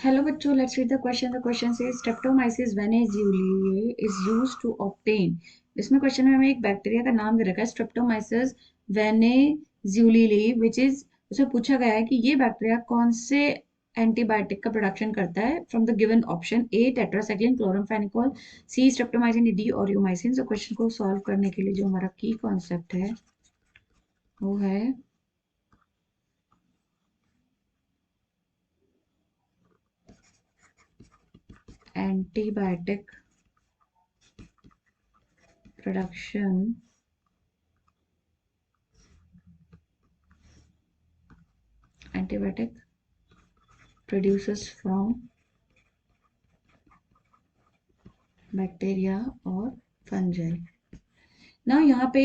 Hello बच्चों, let's read the question. The question says streptomyces venezuelae is used to obtain. इसमें question में हमें एक बैक्टीरिया का नाम दे रखा है streptomyces venezuelae, which is उसमें पूछा गया है कि ये बैक्टीरिया कौन से एंटीबायोटिक का प्रोडक्शन करता है from the given option A tetracycline chloramphenicol, C streptomycin, D aureomycin. तो क्वेश्चन को सॉल्व करने के लिए जो हमारा की कॉन्सेप्ट है वो है antibiotic production antibiotic produces from bacteria और फंजाई. ना यहाँ पे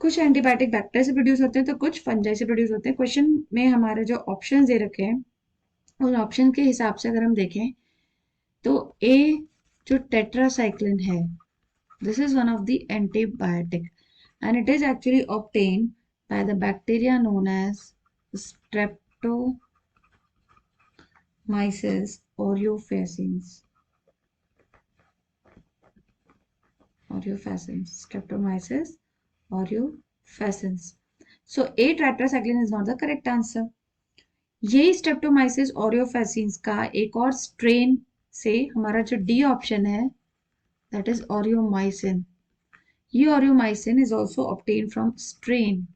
कुछ एंटीबायोटिक बैक्टीरिया से प्रोड्यूस होते हैं तो कुछ फंजाई से प्रोड्यूस होते हैं. क्वेश्चन में हमारे जो ऑप्शन दे रखे हैं उन ऑप्शन के हिसाब से अगर हम देखें तो ए जो टेट्रासाइक्लिन है, this is one of the antibiotic and it is actually obtain by the bacteria known as streptomyces aureofaciens. Streptomyces aureofaciens. So A tetracycline is not the correct answer. यही Streptomyces aureofaciens का एक और strain से हमारा जो D option है that is aureomycin. ये aureomycin is also obtained from strain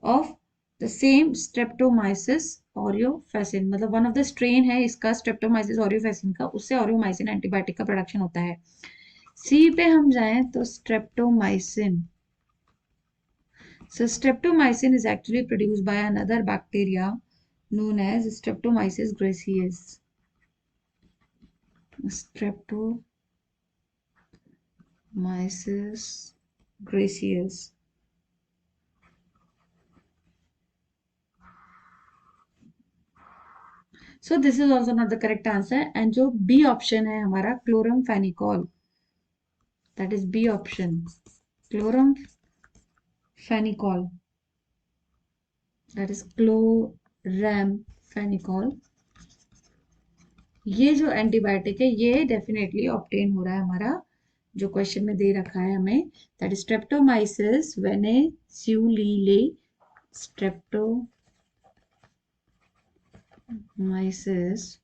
of the same Streptomyces aureofaciens. मतलब one of the strain है इसका Streptomyces aureofaciens का, उससे aureomycin एंटीबायोटिक का प्रोडक्शन होता है. सी पे हम जाएं तो streptomycin. So streptomycin is actually produced by another bacteria known as Streptomyces gracilis. Streptomyces gracilis. So this is also not the correct answer. And जो B option है हमारा chloramphenicol. That is B option. Chloramphenicol. That is chloramphenicol. ये जो antibiotic है ये definitely obtain हो रहा है हमारा जो क्वेश्चन में दे रखा है हमें, that is streptomyces venezuelae. Streptomyces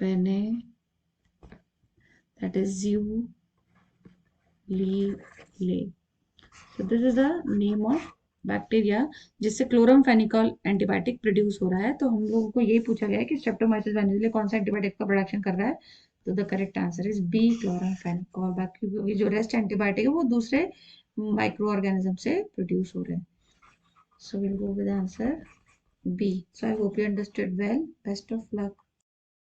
वेने that is zulilae. So this is the name of bacteria जिससे क्लोरामफेनिकॉल एंटीबायोटिक प्रोड्यूस हो रहा है. तो हम लोगों को ये पूछा गया है कि स्ट्रेप्टोमाइसिस वेनेजुएलाe कौन सा एंटीबायोटिक का प्रोडक्शन कर रहा है. तो the correct answer is B chloramphenicol. बाकी जो रेस्ट एंटीबायोटिक है वो दूसरे माइक्रो ऑर्गेनिज्म से प्रोड्यूस हो रहे हैं. So will go with answer B. So I hope you understood well. Best of luck.